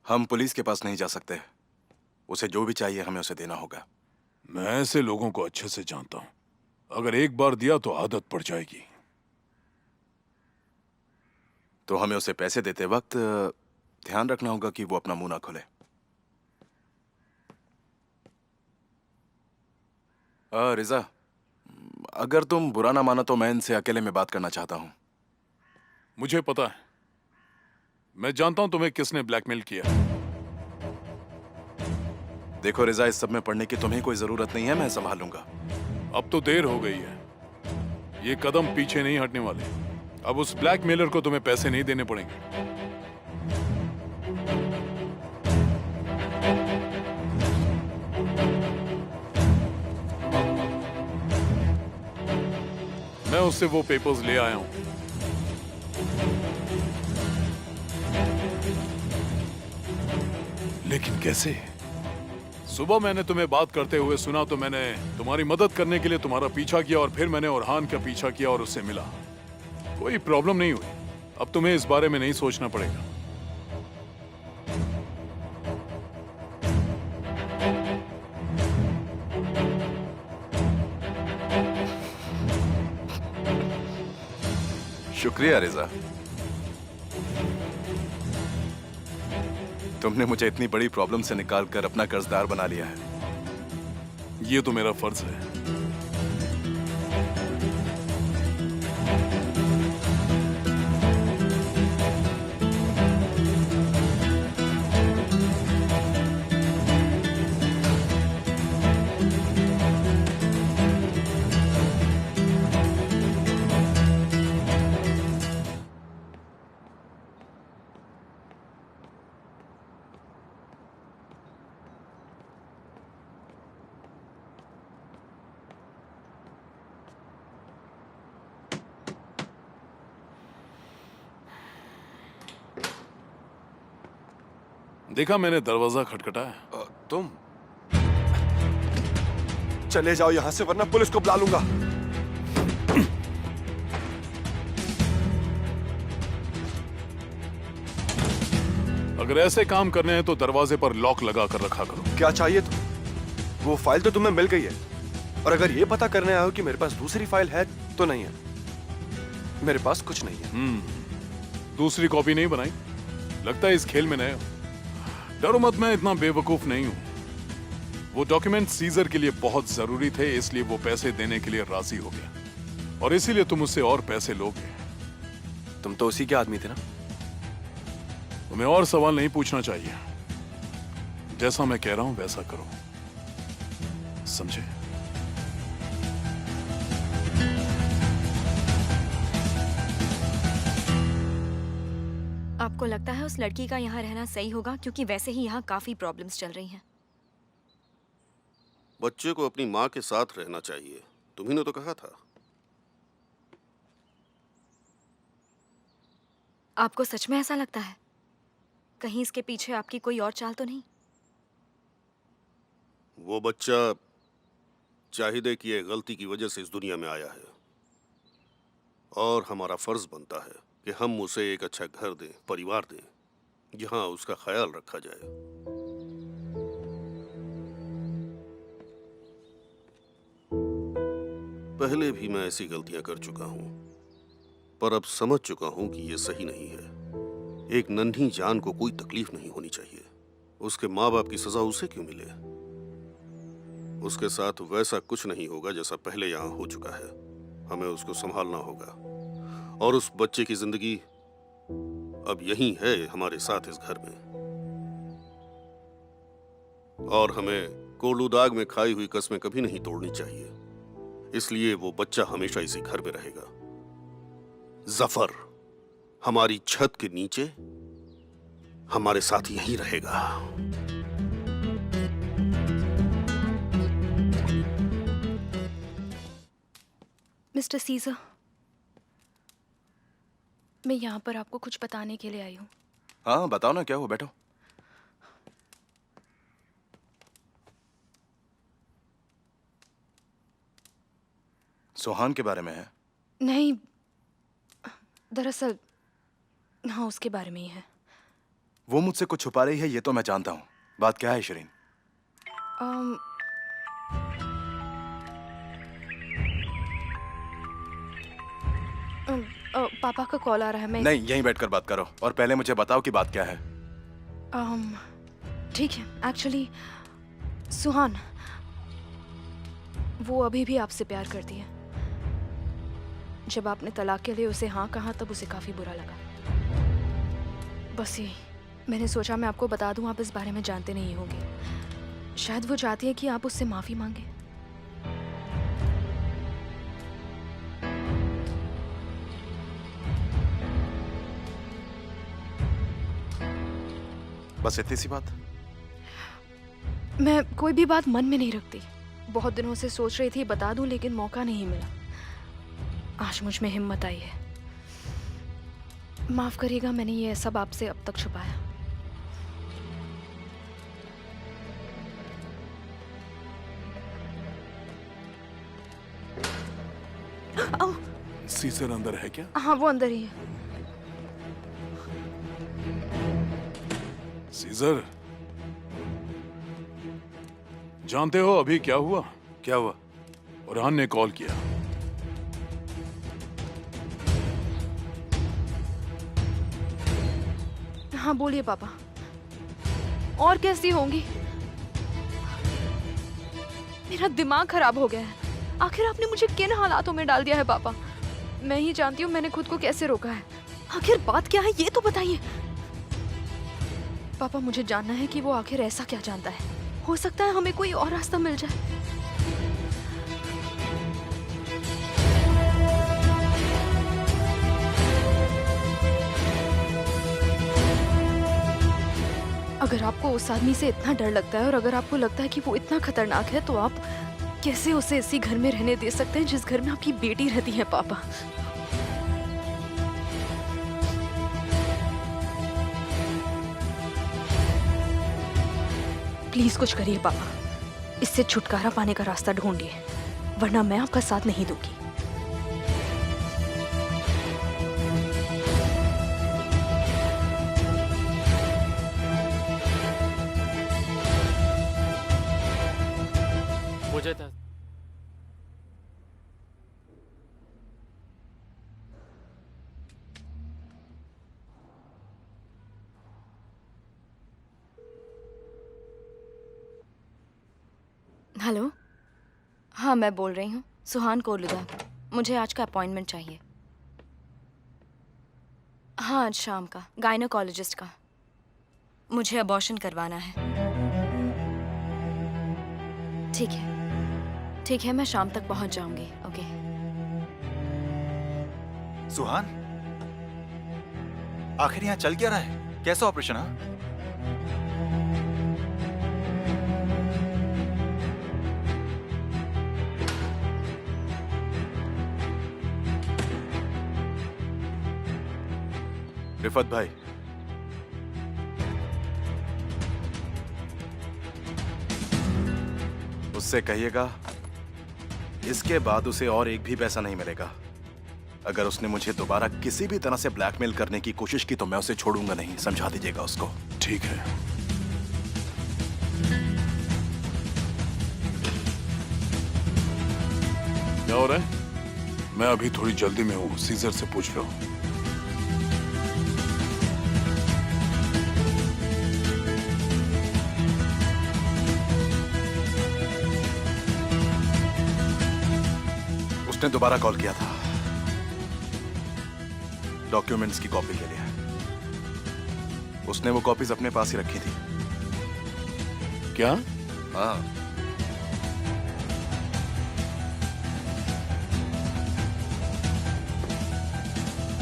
हम पुलिस के पास नहीं जा सकते। उसे जो भी चाहिए हमें उसे देना होगा। मैं ऐसे लोगों को अच्छे से जानता हूं। अगर एक बार दिया तो आदत पड़ जाएगी। तो हमें उसे पैसे देते वक्त ध्यान रखना होगा कि वो अपना मुंह ना खोले। रिजा, अगर तुम बुरा ना मानो तो मैं इनसे अकेले में बात करना चाहता हूं। मुझे पता है। मैं जानता हूं तुम्हें किसने ब्लैकमेल किया। देखो रिजा, इस सब में पढ़ने की तुम्हें कोई जरूरत नहीं है, मैं संभाल लूंगा। अब तो देर हो गई है। ये कदम पीछे नहीं हटने वाले। अब उस ब्लैकमेलर को तुम्हें पैसे नहीं देने पड़ेंगे। मैं उससे वो पेपर्स ले आया हूं। लेकिन कैसे? सुबह मैंने तुम्हें बात करते हुए सुना तो मैंने तुम्हारी मदद करने के लिए तुम्हारा पीछा किया और फिर मैंने ओरहान का पीछा किया और उससे मिला। कोई प्रॉब्लम नहीं हुई। अब तुम्हें इस बारे में नहीं सोचना पड़ेगा। शुक्रिया रिजा, तुमने मुझे इतनी बड़ी प्रॉब्लम से निकालकर अपना कर्जदार बना लिया है। ये तो मेरा फर्ज है। देखा मैंने दरवाजा खटखटाया। तुम चले जाओ यहां से वरना पुलिस को बुला लूंगा। अगर ऐसे काम करने हैं तो दरवाजे पर लॉक लगा कर रखा करो। क्या चाहिए तुम? वो फाइल तो तुम्हें मिल गई है, और अगर ये पता करने आए हो कि मेरे पास दूसरी फाइल है तो नहीं है। मेरे पास कुछ नहीं है। दूसरी कॉपी नहीं बनाई? लगता है इस खेल में नए हो। डरो मत, मैं इतना बेवकूफ नहीं हूं। वो डॉक्यूमेंट सीजर के लिए बहुत जरूरी थे, इसलिए वो पैसे देने के लिए राजी हो गया और इसीलिए तुम उससे और पैसे लोगे। तुम तो उसी के आदमी थे ना? तुम्हें और सवाल नहीं पूछना चाहिए। जैसा मैं कह रहा हूं वैसा करो, समझे? आपको लगता है उस लड़की का यहाँ रहना सही होगा? क्योंकि वैसे ही यहाँ काफी प्रॉब्लम्स चल रही हैं। बच्चे को अपनी माँ के साथ रहना चाहिए, तुम्ही ने तो कहा था। आपको सच में ऐसा लगता है? कहीं इसके पीछे आपकी कोई और चाल तो नहीं? वो बच्चा चाहिए कि ये गलती की वजह से इस दुनिया में आया है, और हमारा फर्ज बनता है कि हम उसे एक अच्छा घर दें, परिवार दें, जहां उसका ख्याल रखा जाए। पहले भी मैं ऐसी गलतियां कर चुका हूं, पर अब समझ चुका हूं कि यह सही नहीं है। एक नन्ही जान को कोई तकलीफ नहीं होनी चाहिए। उसके माँ बाप की सजा उसे क्यों मिले? उसके साथ वैसा कुछ नहीं होगा जैसा पहले यहां हो चुका है। हमें उसको संभालना होगा, और उस बच्चे की जिंदगी अब यहीं है हमारे साथ इस घर में। और हमें कोलूदाग में खाई हुई कस्में कभी नहीं तोड़नी चाहिए। इसलिए वो बच्चा हमेशा इसी घर में रहेगा। जफर हमारी छत के नीचे हमारे साथ यहीं रहेगा। मिस्टर सीजर, मैं यहाँ पर आपको कुछ बताने के लिए आई हूँ। हाँ बताओ ना, क्या हुआ? बैठो। सोहान के बारे में है? नहीं, दरअसल हाँ, उसके बारे में ही है। वो मुझसे कुछ छुपा रही है, ये तो मैं जानता हूँ। बात क्या है शिरीन? अम, पापा का कॉल आ रहा है। मैं नहीं, यहीं बैठकर बात करो और पहले मुझे बताओ कि बात क्या है। ठीक है। एक्चुअली सुहान, वो अभी भी आपसे प्यार करती है। जब आपने तलाक के लिए उसे हाँ कहा तब उसे काफी बुरा लगा। बस यही, मैंने सोचा मैं आपको बता दूं, आप इस बारे में जानते नहीं होंगे। शायद वो चाहती है कि आप उससे माफी मांगे। बस इतनी सी बात? मैं कोई भी बात मन में नहीं रखती। बहुत दिनों से सोच रही थी बता दूं, लेकिन मौका नहीं मिला। आज मुझ में हिम्मत आई है। माफ करिएगा, मैंने ये सब आपसे अब तक छुपाया। सीजर अंदर है क्या? हाँ, वो अंदर ही है। सीजर, जानते हो अभी क्या हुआ? क्या हुआ? बुरहान ने कॉल किया। हाँ बोलिए पापा। और कैसी होंगी? मेरा दिमाग खराब हो गया है। आखिर आपने मुझे किन हालातों में डाल दिया है पापा? मैं ही जानती हूँ मैंने खुद को कैसे रोका है। आखिर बात क्या है ये तो बताइए पापा। मुझे जानना है कि वो आखिर ऐसा क्या जानता है। हो सकता है हमें कोई और रास्ता मिल जाए। अगर आपको उस आदमी से इतना डर लगता है और अगर आपको लगता है कि वो इतना खतरनाक है, तो आप कैसे उसे इसी घर में रहने दे सकते हैं जिस घर में आपकी बेटी रहती है पापा? प्लीज कुछ करिए पापा। इससे छुटकारा पाने का रास्ता ढूंढिए, वरना मैं आपका साथ नहीं दूंगी। मुझे था हेलो। हाँ, मैं बोल रही हूँ सुहान कोलुदा। मुझे आज का अपॉइंटमेंट चाहिए। हाँ, आज शाम का, गायनोकोलॉजिस्ट का। मुझे अबॉर्शन करवाना है। ठीक है, ठीक है, मैं शाम तक पहुंच जाऊंगी। ओके। सुहान, आखिर यहाँ चल क्या रहा है? कैसा ऑपरेशन? हाँ, रिफत भाई, उससे कहिएगा इसके बाद उसे और एक भी पैसा नहीं मिलेगा। अगर उसने मुझे दोबारा किसी भी तरह से ब्लैकमेल करने की कोशिश की तो मैं उसे छोड़ूंगा नहीं। समझा दीजिएगा उसको। ठीक है। क्या हो रहा है? मैं अभी थोड़ी जल्दी में हूँ, सीजर से पूछ लो। उसने दोबारा कॉल किया था डॉक्यूमेंट्स की कॉपी के लिए। उसने वो कॉपीज अपने पास ही रखी थी। क्या? हाँ,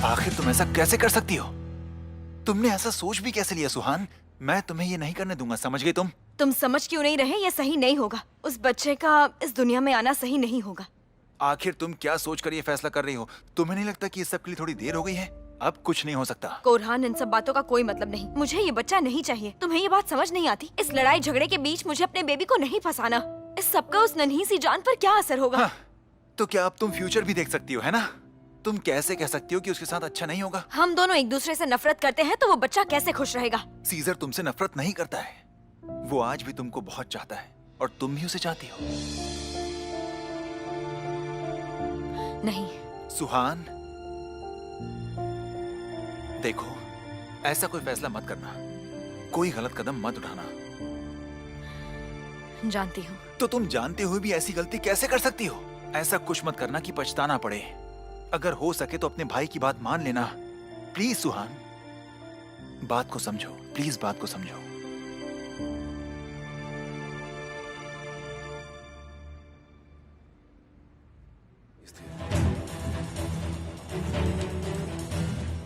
आखिर तुम ऐसा कैसे कर सकती हो? तुमने ऐसा सोच भी कैसे लिया सुहान? मैं तुम्हें ये नहीं करने दूंगा, समझ गई तुम? तुम समझ क्यों नहीं रहे? ये सही नहीं होगा। उस बच्चे का इस दुनिया में आना सही नहीं होगा। आखिर तुम क्या सोच कर ये फैसला कर रही हो? तुम्हें नहीं लगता कि इस सब के लिए थोड़ी देर हो गई है? अब कुछ नहीं हो सकता। कोरहान, इन सब बातों का कोई मतलब नहीं। मुझे ये बच्चा नहीं चाहिए। तुम्हें ये बात समझ नहीं आती? इस लड़ाई झगड़े के बीच मुझे अपने बेबी को नहीं फंसाना। इस सब का उस नन्ही सी जान पर क्या असर होगा? हाँ, तो क्या अब तुम फ्यूचर भी देख सकती हो, है ना? तुम कैसे कह सकती हो कि उसके साथ अच्छा नहीं होगा? हम दोनों एक दूसरे से नफरत करते हैं तो वो बच्चा कैसे खुश रहेगा? सीजर तुमसे नफरत नहीं करता है। वो आज भी तुमको बहुत चाहता है और तुम भी उसे चाहती हो। नहीं। सुहान, देखो, ऐसा कोई फैसला मत करना, कोई गलत कदम मत उठाना। जानती हूँ। तो तुम जानते हुए भी ऐसी गलती कैसे कर सकती हो? ऐसा कुछ मत करना कि पछताना पड़े। अगर हो सके तो अपने भाई की बात मान लेना। प्लीज सुहान, बात को समझो, प्लीज बात को समझो।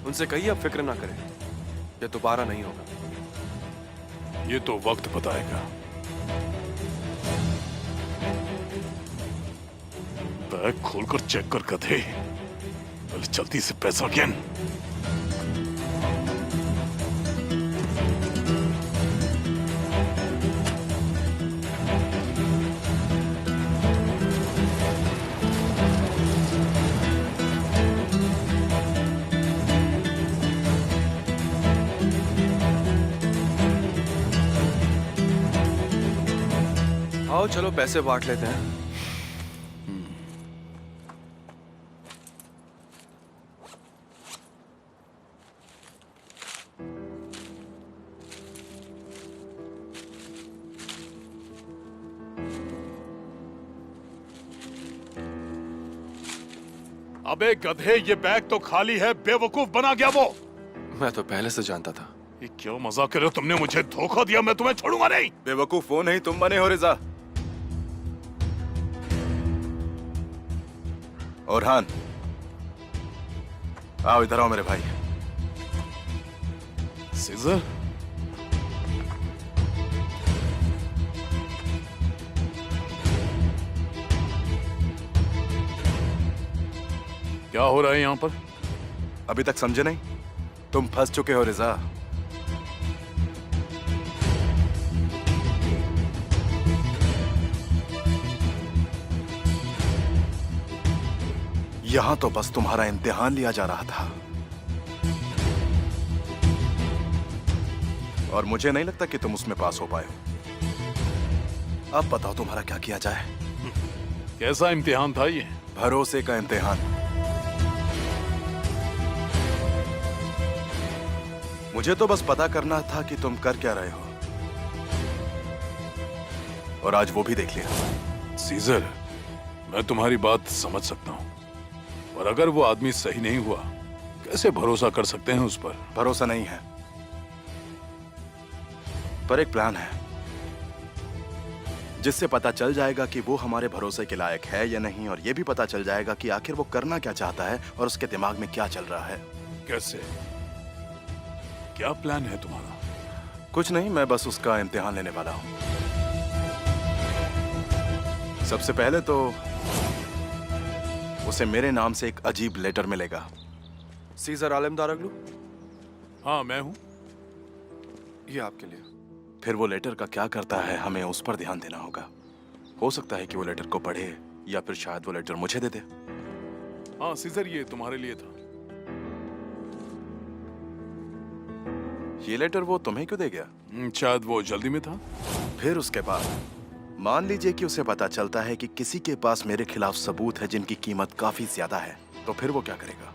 उनसे कहिए अब फिक्र ना करें, ये दोबारा नहीं होगा। ये तो वक्त बताएगा। बैग खोलकर चेक कर गधे। पहले जल्दी से पैसा गिन। आओ चलो पैसे बांट लेते हैं। अबे गधे, ये बैग तो खाली है। बेवकूफ बना गया वो। मैं तो पहले से जानता था। ये क्या मजाक कर रहे हो? तुमने मुझे धोखा दिया, मैं तुम्हें छोड़ूंगा नहीं। बेवकूफ वो नहीं, तुम बने हो रिजा। ओरहान, आओ इधर आओ मेरे भाई। सीजर, क्या हो रहा है यहां पर? अभी तक समझे नहीं? तुम फंस चुके हो रिजा। यहां तो बस तुम्हारा इम्तिहान लिया जा रहा था, और मुझे नहीं लगता कि तुम उसमें पास हो पाए हो। अब बताओ तुम्हारा क्या किया जाए? कैसा इम्तिहान था ये? भरोसे का इम्तिहान। मुझे तो बस पता करना था कि तुम कर क्या रहे हो, और आज वो भी देख लिया। सीजर, मैं तुम्हारी बात समझ सकता हूं, और अगर वो आदमी सही नहीं हुआ, कैसे भरोसा कर सकते हैं उस पर? भरोसा नहीं है, पर एक प्लान है जिससे पता चल जाएगा कि वो हमारे भरोसे के लायक है या नहीं, और ये भी पता चल जाएगा कि आखिर वो करना क्या चाहता है और उसके दिमाग में क्या चल रहा है। कैसे? क्या प्लान है तुम्हारा? कुछ नहीं, मैं बस उसका इम्तिहान लेने वाला हूं। सबसे पहले तो उसे मेरे नाम से एक अजीब लेटर मिलेगा। सीजर आलमदार अगलू, हाँ, मैं हूं। ये आपके लिए। फिर वो लेटर का क्या करता है, हमें उस पर ध्यान देना होगा। हो सकता है कि वो लेटर को पढ़े, या फिर शायद वो लेटर मुझे दे दे। हाँ सीजर, ये तुम्हारे लिए था। ये लेटर वो तुम्हें क्यों दे गया? शायद वो जल्दी में था। फिर उसके बाद मान लीजिए कि उसे पता चलता है कि किसी के पास मेरे खिलाफ सबूत है जिनकी कीमत काफी ज्यादा है, तो फिर वो क्या करेगा?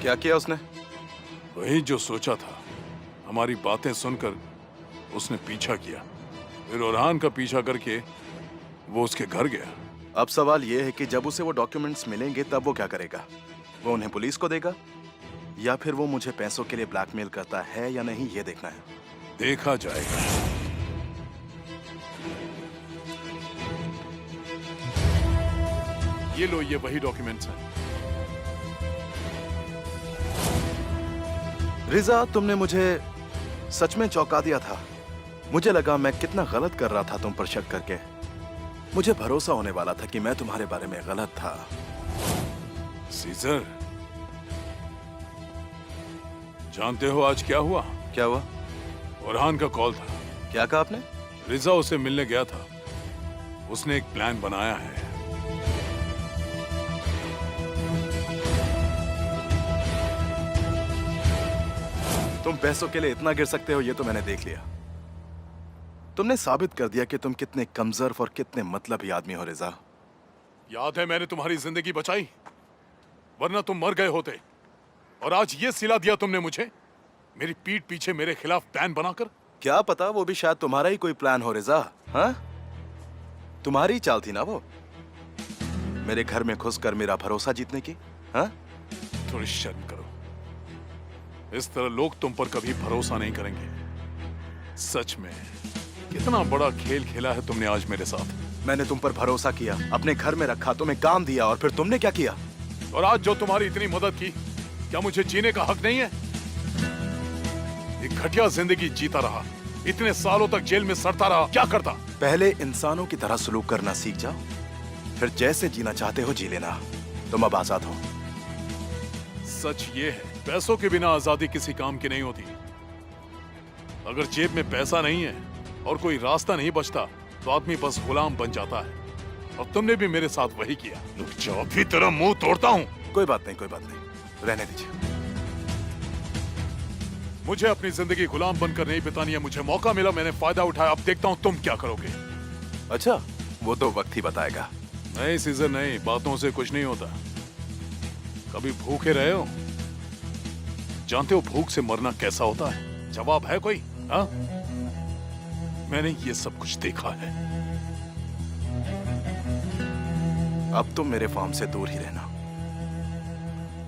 क्या किया उसने? वही जो सोचा था। हमारी बातें सुनकर उसने पीछा किया, फिर ओरहान का पीछा करके वो उसके घर गया। अब सवाल यह है कि जब उसे वो डॉक्यूमेंट्स मिलेंगे तब वो क्या करेगा? वो उन्हें पुलिस को देगा, या फिर वो मुझे पैसों के लिए ब्लैकमेल करता है या नहीं, ये देखना है। देखा जाएगा। ये लो, ये वही डॉक्यूमेंट्स हैं। रिजा, तुमने मुझे सच में चौंका दिया था। मुझे लगा मैं कितना गलत कर रहा था तुम पर शक करके। मुझे भरोसा होने वाला था कि मैं तुम्हारे बारे में गलत था। सीजर, जानते हो आज क्या हुआ? क्या हुआ? फरहान का कॉल था। क्या कहा आपने? रिजा उसे मिलने गया था। उसने एक प्लान बनाया है। तुम पैसों के लिए इतना गिर सकते हो ये तो मैंने देख लिया। तुमने साबित कर दिया कि तुम कितने कमजोर और कितने मतलबी आदमी हो रिजा। याद है मैंने तुम्हारी जिंदगी बचाई, वरना तुम मर गए होते। और आज ये सिला दिया तुमने मुझे, मेरी पीठ पीछे मेरे खिलाफ प्लान बनाकर। क्या पता वो भी शायद तुम्हारा ही कोई प्लान हो रिजा। हाँ, तुम्हारी चाल थी ना वो, मेरे घर में घुसकर मेरा भरोसा जीतने की। हाँ, थोड़ी शर्म करो। इस तरह लोग तुम पर कभी भरोसा नहीं करेंगे। सच में कितना बड़ा खेल खेला है तुमने आज मेरे साथ। मैंने तुम पर भरोसा किया, अपने घर में रखा, तुम्हें काम दिया, और फिर तुमने क्या किया? और आज जो तुम्हारी इतनी मदद की, क्या मुझे जीने का हक नहीं है? एक घटिया जिंदगी जीता रहा, इतने सालों तक जेल में सड़ता रहा, क्या करता? पहले इंसानों की तरह सलूक करना सीख जाओ, फिर जैसे जीना चाहते हो जी लेना। तुम अब आजाद हो। सच ये है, पैसों के बिना आजादी किसी काम की नहीं होती। अगर जेब में पैसा नहीं है और कोई रास्ता नहीं बचता तो आदमी बस गुलाम बन जाता है। और तुमने भी मेरे साथ वही किया। रुक जाओ, अभी तेरा मुंह तोड़ता हूं। कोई बात नहीं, कोई बात नहीं, रहने दीजिए। मुझे अपनी जिंदगी गुलाम बनकर नहीं बितानी है। मुझे मौका मिला, मैंने फायदा उठाया। अब देखता हूं तुम क्या करोगे। अच्छा, वो तो वक्त ही बताएगा। नहीं सीजर नहीं, बातों से कुछ नहीं होता। कभी भूखे रहे हो? जानते हो भूख से मरना कैसा होता है? जवाब है कोई? हाँ, मैंने ये सब कुछ देखा है। अब तुम मेरे फार्म से दूर ही रहना।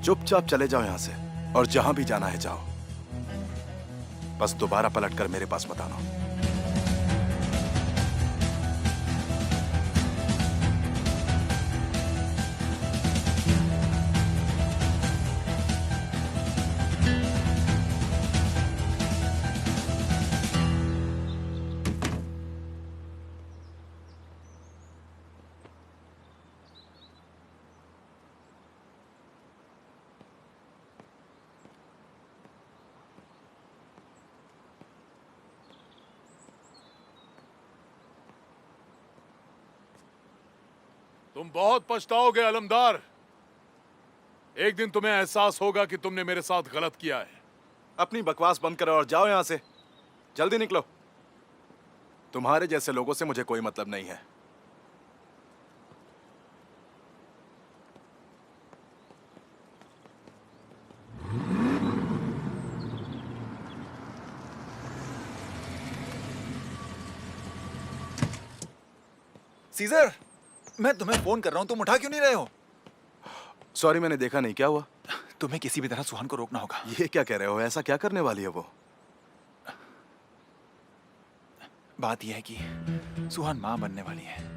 चुपचाप चले जाओ यहां से, और जहां भी जाना है जाओ। बस दोबारा पलटकर मेरे पास मत आना। तुम बहुत पछताओगे अलमदार। एक दिन तुम्हें एहसास होगा कि तुमने मेरे साथ गलत किया है। अपनी बकवास बंद करो और जाओ यहां से। जल्दी निकलो। तुम्हारे जैसे लोगों से मुझे कोई मतलब नहीं है। सीजर, मैं तुम्हें फोन कर रहा हूं, तुम उठा क्यों नहीं रहे हो? सॉरी, मैंने देखा नहीं। क्या हुआ? तुम्हें किसी भी तरह सुहान को रोकना होगा। ये क्या कह रहे हो? ऐसा क्या करने वाली है वो? बात यह है कि सुहान मां बनने वाली है।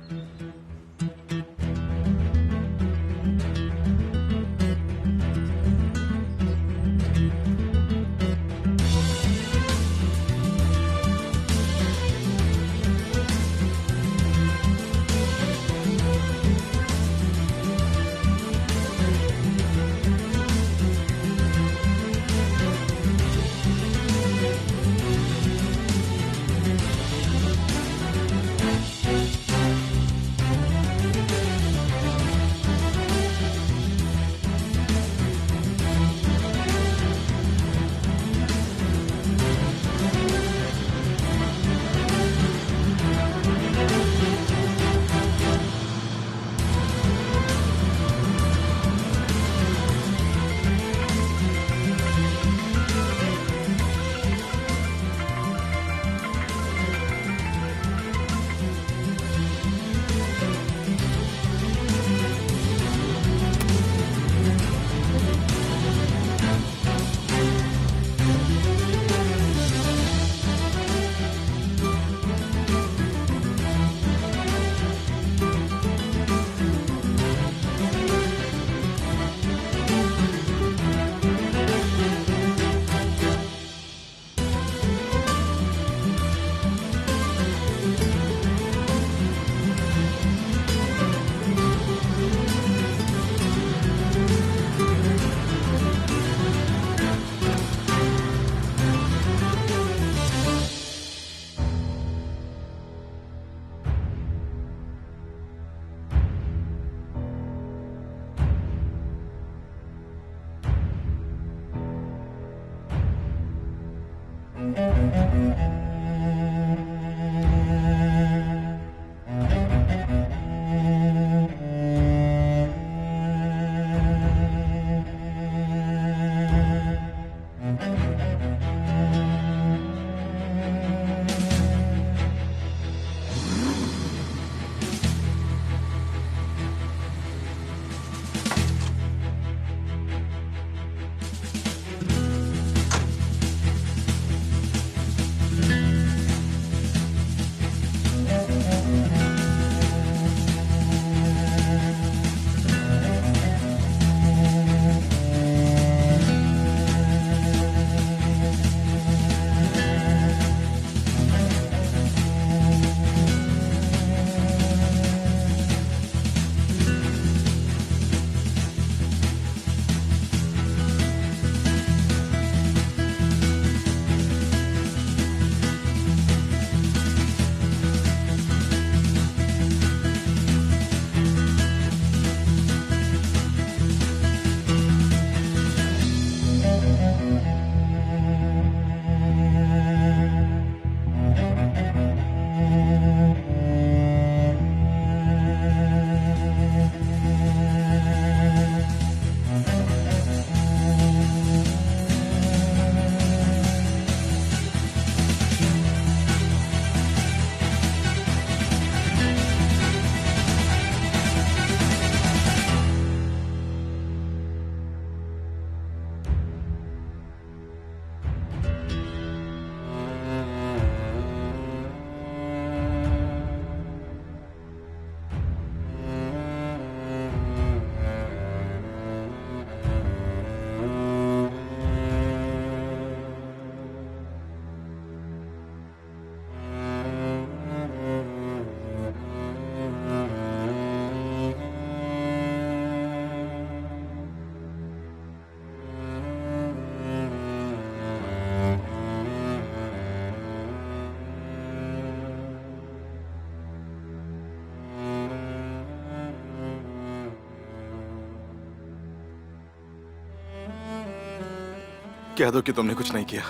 कह दो कि तुमने कुछ नहीं किया।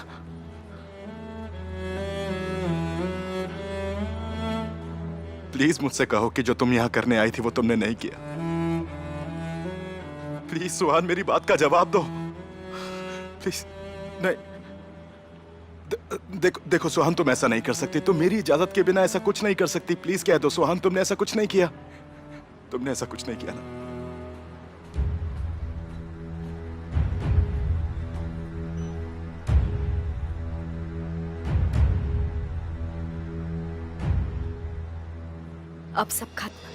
प्लीज मुझसे कहो कि जो तुम यहां करने आई थी वो तुमने नहीं किया। प्लीज सुहान, मेरी बात का जवाब दो प्लीज। नहीं, देखो सुहान, तुम ऐसा नहीं कर सकती। तुम मेरी इजाजत के बिना ऐसा कुछ नहीं कर सकती। प्लीज कह दो सुहान, तुमने ऐसा कुछ नहीं किया। तुमने ऐसा कुछ नहीं किया ना। अब सब खत्म।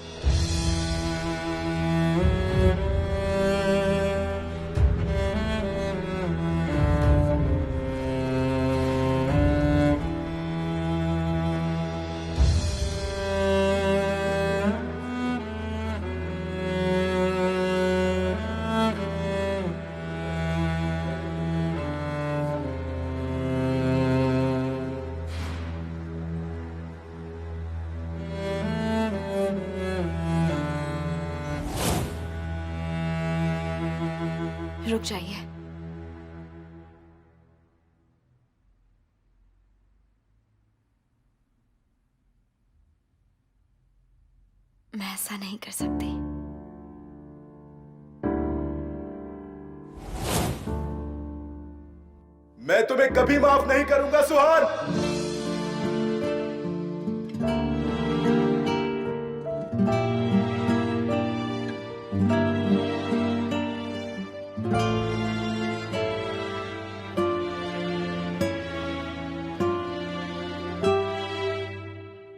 रुक जाइए। मैं ऐसा नहीं कर सकती। मैं तुम्हें कभी माफ नहीं करूंगा सुहान।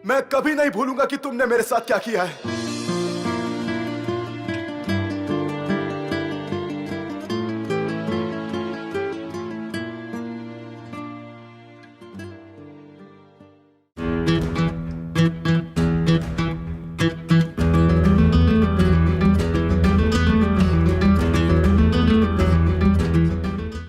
मैं कभी नहीं भूलूंगा कि तुमने मेरे साथ क्या किया है।